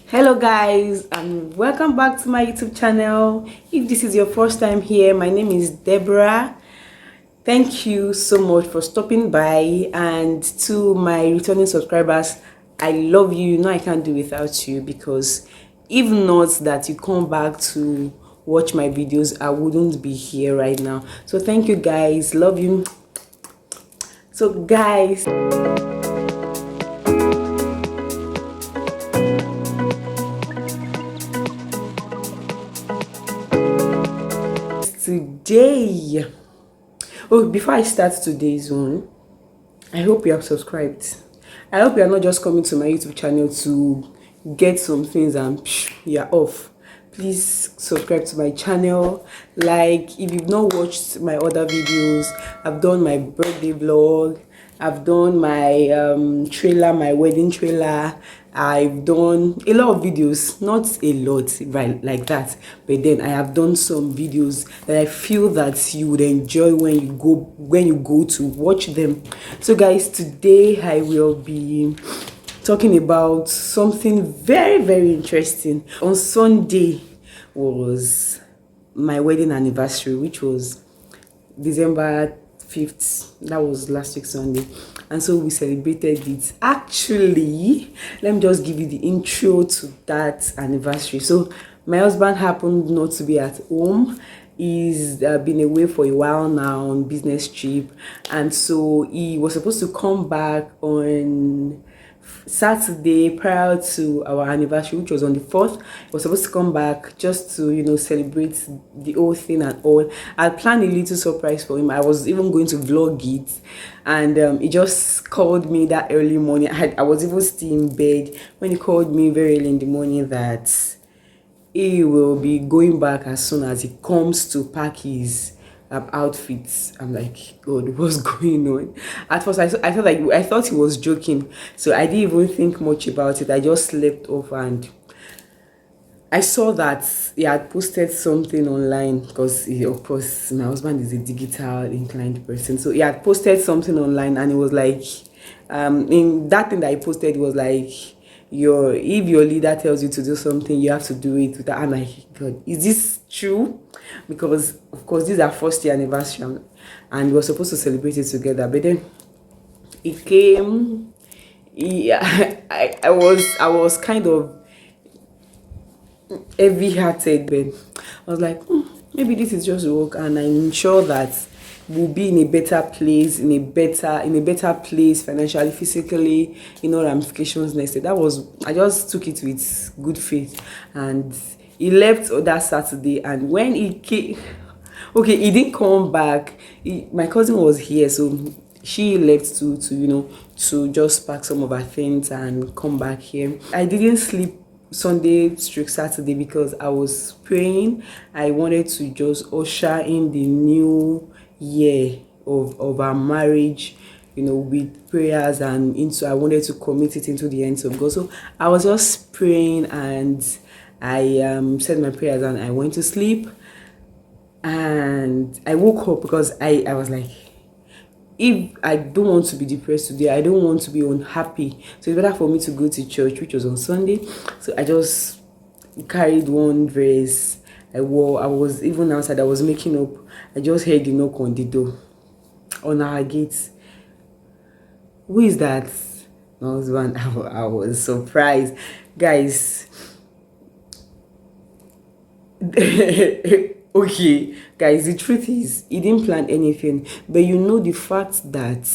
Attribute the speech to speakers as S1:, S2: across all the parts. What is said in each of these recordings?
S1: Hello guys, and welcome back to my YouTube channel. If this is your first time here, my name is Deborah. Thank you so much for stopping by, and to my returning subscribers, I love you. You know I can't do without you, because if not that you come back to watch my videos, I wouldn't be here right now. So thank you guys, love you. So guys, today, before I start today's one, I hope you have subscribed. I hope you are not just coming to my YouTube channel to get some things and you're off. Please subscribe to my channel. Like, if you've not watched my other videos, I've done my birthday vlog, I've done my trailer, my wedding trailer. I've done a lot of videos, not a lot right like that, but then I have done some videos that I feel that you would enjoy when you go to watch them. So guys, today I will be talking about something very interesting. On Sunday was my wedding anniversary, which was December 5th. That was last week Sunday, and so we celebrated it. Actually, let me just give you the intro to that anniversary. So my husband happened not to be at home. He's been away for a while now on business trip, and so he was supposed to come back on Saturday prior to our anniversary, which was on the 4th. I was supposed to come back just to, celebrate the whole thing and all. I planned a little surprise for him. I was even going to vlog it, and he just called me that early morning. I was even still in bed when he called me very early in the morning that he will be going back as soon as he comes to pack his outfits. I'm like, God, what's going on? At first, I thought he was joking, so I didn't even think much about it. I just slept off, and I saw that he had posted something online, because of course my husband is a digital inclined person. So he had posted something online, and it was like, in that thing that he posted, it was like, if your leader tells you to do something, you have to do it. I'm like, God, is this true? Because of course this is our first year anniversary, and we were supposed to celebrate it together. But then it came. I was kind of heavy-hearted, but I was like, maybe this is just work, and I'm sure that we'll be in a better place, in a better place financially, physically, ramifications next year. I just took it with good faith, and he left that Saturday. And when he came, okay, he didn't come back. My cousin was here, so she left to just pack some of her things and come back here. I didn't sleep Sunday/Saturday because I was praying. I wanted to just usher in the new year of our marriage, with prayers, and I wanted to commit it into the hands of God. So I was just praying, and I said my prayers, and I went to sleep. And I woke up because I was like, if I don't want to be depressed today, I don't want to be unhappy, so it's better for me to go to church, which was on Sunday. So I just carried one dress I wore. I was even outside, I was making up. I just heard the knock on the door, on our gate. Who is that? My husband. I was surprised, guys. Okay, guys, the truth is he didn't plan anything, but the fact that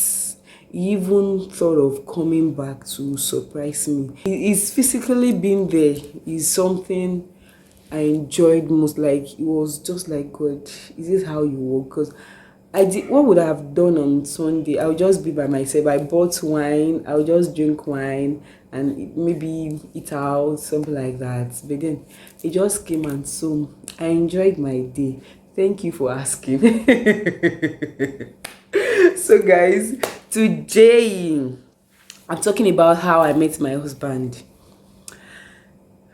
S1: he even thought of coming back to surprise me. He's physically been there is something I enjoyed most. Like, it was just like, God, is this how you work? Because what would I have done on Sunday? I would just be by myself. I bought wine, I would just drink wine and maybe eat out, something like that. But then it just came, and so I enjoyed my day. Thank you for asking. So guys, today I'm talking about how I met my husband.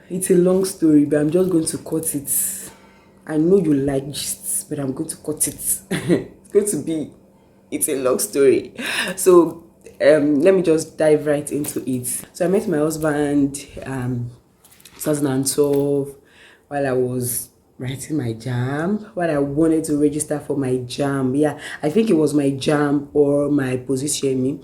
S1: It's a long story, but I'm just going to cut it. I know you like gists, but I'm going to cut it. It's a long story. So let me just dive right into it. So I met my husband 2012, while I was writing my jam, while I wanted to register for my jam. Yeah, I think it was my jam or my position.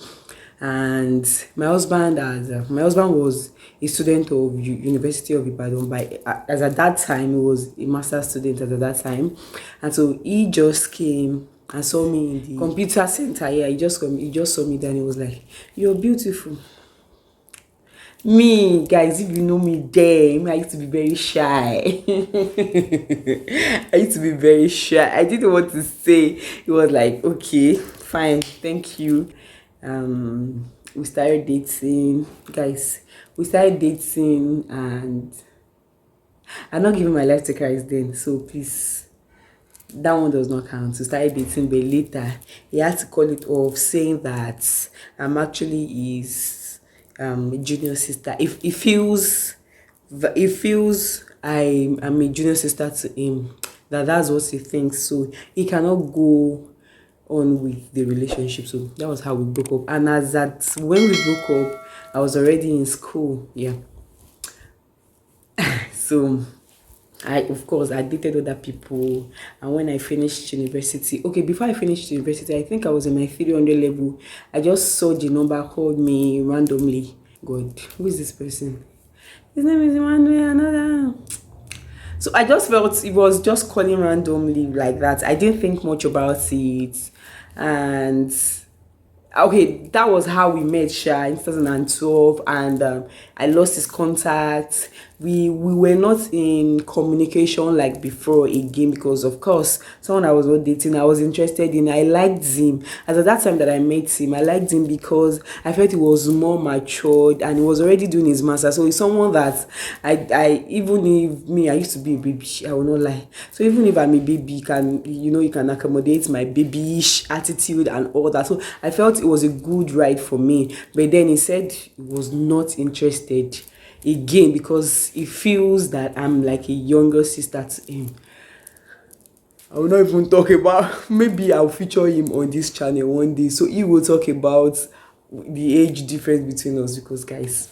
S1: And my husband was a student of University of Ibadan. By as at that time, he was a master's student as at that time, and so he just came and saw me in the computer center. Yeah, he just saw me. Then he was like, "You're beautiful." Me, guys, if you know me then, I used to be very shy. I used to be very shy. I didn't know what to say. It was like, okay, fine, thank you. We started dating, guys. We started dating, and I'm not giving my life to Christ then, so please, that one does not count. We started dating, but later he had to call it off, saying that I'm actually his junior sister. If he feels I'm a junior sister to him, that's what he thinks. So he cannot go on with the relationship. So that was how we broke up. And as that when we broke up, I was already in school. Yeah. So of course, I dated other people. And when I finished university, okay, before I finished university, I think I was in my 300 level. I just saw the number called me randomly. God, who is this person? His name is Emmanuel, another. So I just felt it was just calling randomly like that. I didn't think much about it. And okay, that was how we met Sha in 2012, and I lost his contact. We were not in communication like before again, because of course someone I was not dating, I was interested in. I liked him. As at that time that I met him, I liked him because I felt he was more matured and he was already doing his master. So he's someone that I even if me, I used to be a baby, I will not lie. So even if I'm a baby, you can accommodate my babyish attitude and all that. So I felt it was a good ride for me. But then he said he was not interested again because he feels that I'm like a younger sister to him. I will not even talk about, maybe I'll feature him on this channel one day. So he will talk about the age difference between us, because guys,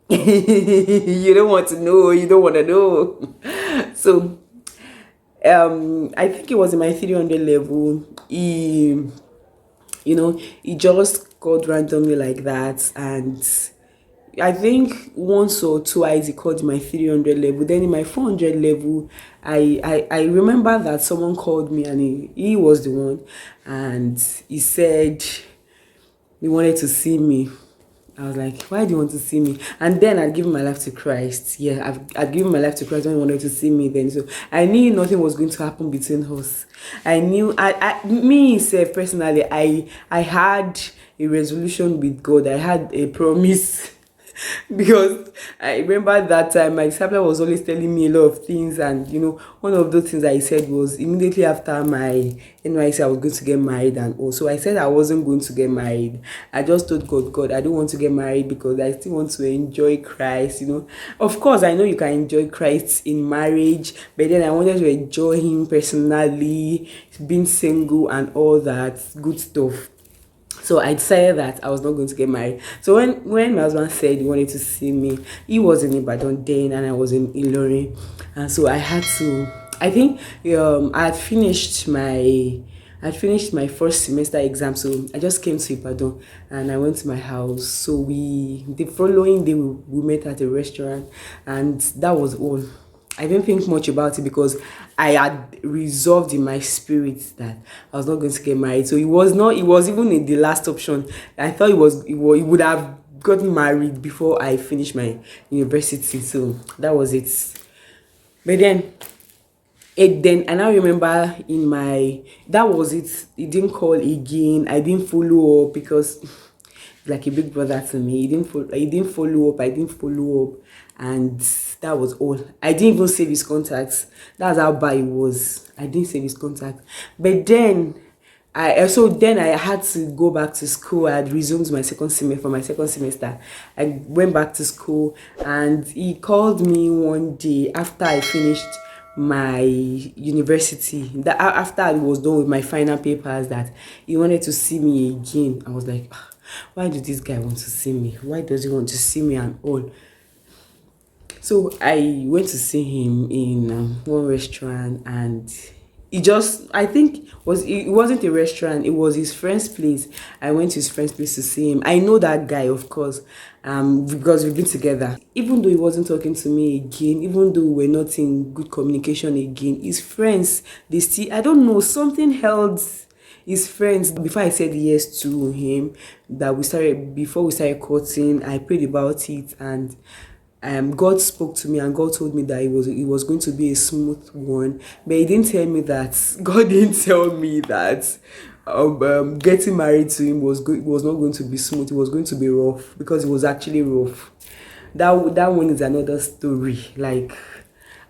S1: you don't want to know, you don't want to know. So I think it was in my 300 level. He just called randomly like that, and I think once or twice he called my 300 level. Then in my 400 level, I remember that someone called me, and he was the one, and he said he wanted to see me. I was like, why do you want to see me? And then I'd given my life to Christ. Yeah, I'd given my life to Christ when he wanted to see me then. So I knew nothing was going to happen between us. I knew, myself personally, I had a resolution with God. I had a promise. Because I remember that time my discipler was always telling me a lot of things, and one of those things that he said was immediately after my NYC I was going to get married. And also I said I wasn't going to get married. I just told God, I don't want to get married because I still want to enjoy Christ. Of course I know you can enjoy Christ in marriage, but then I wanted to enjoy him personally, being single and all that good stuff. So I decided that I was not going to get married. So when my husband said he wanted to see me, he was in Ibadan then and I was in Ilorin. And so I had to, I think I had finished my first semester exam. So I just came to Ibadan and I went to my house. So the following day we met at a restaurant, and that was all. I didn't think much about it because I had resolved in my spirit that I was not going to get married. So it was even in the last option. I thought he would have gotten married before I finished my university. So that was it. But then I now remember that was it. He didn't call again. I didn't follow up because like a big brother to me. He didn't follow up. I didn't follow up. And that was all. I didn't even save his contacts. That's how bad it was. I didn't save his contact. But then I had to go back to school. I had resumed my second semester. For my second semester, I went back to school, and he called me one day after I finished my university, that after I was done with my final papers, that he wanted to see me again. I was like, why did this guy want to see me? Why does he want to see me and all? So I went to see him in one restaurant, and it just, I think it wasn't a restaurant, it was his friend's place. I went to his friend's place to see him. I know that guy, of course, because we've been together. Even though he wasn't talking to me again, even though we're not in good communication again, his friends, they still, I don't know, something held his friends. Before I said yes to him, that we started, before we started courting, I prayed about it, and God spoke to me, and God told me that it was going to be a smooth one. But He didn't tell me that. God didn't tell me that getting married to him was not going to be smooth. It was going to be rough, because it was actually rough. That one is another story, like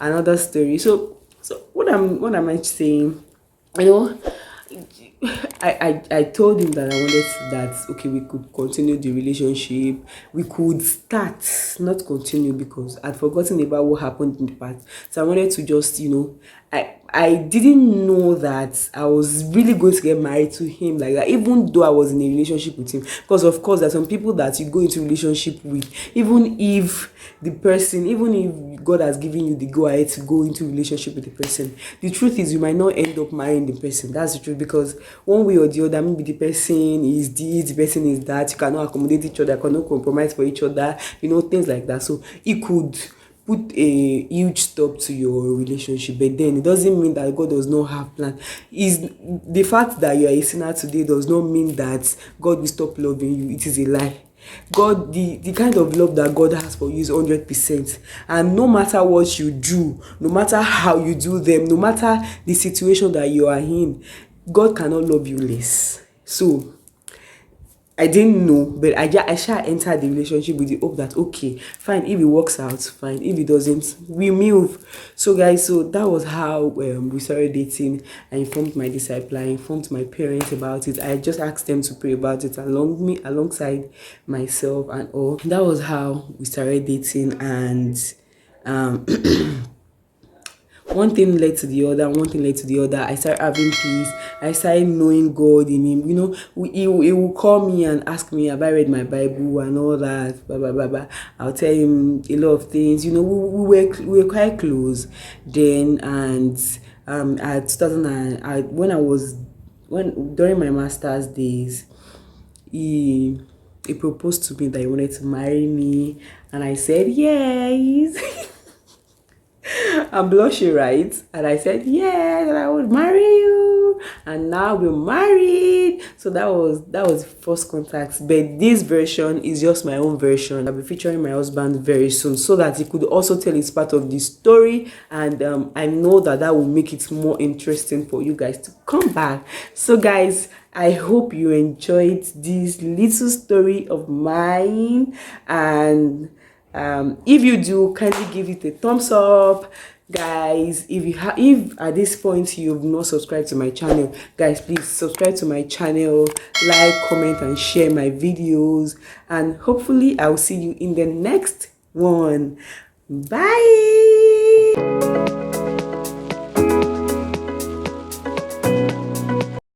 S1: another story. So what am I saying? You know, I told him that I wanted that, okay, we could continue the relationship. We could start, not continue, because I'd forgotten about what happened in the past. So I wanted to just, I didn't know that I was really going to get married to him like that, even though I was in a relationship with him. Because of course there's some people that you go into relationship with, even if God has given you the go ahead to go into relationship with the person, the truth is you might not end up marrying the person. That's the truth, because one way or the other, maybe the person is this, the person is that, you cannot accommodate each other, cannot compromise for each other, things like that. So it could put a huge stop to your relationship. But then it doesn't mean that God does not have plans. Is the fact that you are a sinner today does not mean that God will stop loving you. It is a lie. God, the kind of love that God has for you is 100%. And no matter what you do, no matter how you do them, no matter the situation that you are in, God cannot love you less. So I didn't know, but I shall enter the relationship with the hope that, okay, fine, if it works out, fine. If it doesn't, we move. So guys, so that was how we started dating. I informed my disciple, I informed my parents about it. I just asked them to pray about it alongside myself and all. That was how we started dating, and one thing led to the other, one thing led to the other. I started having peace. I started knowing God in him. He will call me and ask me, have I read my Bible and all that, blah, blah, blah, blah. I'll tell him a lot of things. We were quite close then. And at 2000, during my master's days, he proposed to me that he wanted to marry me, and I said yes. I'm blushing, right? And I said, yeah, that I would marry you. And now we're married. So that was first contact. But this version is just my own version. I'll be featuring my husband very soon, so that he could also tell his part of the story. And I know that will make it more interesting for you guys to come back. So guys, I hope you enjoyed this little story of mine. And if you do, kindly give it a thumbs up, guys. If at this point you've not subscribed to my channel, guys, please subscribe to my channel, like, comment, and share my videos. And hopefully I'll see you in the next one. Bye.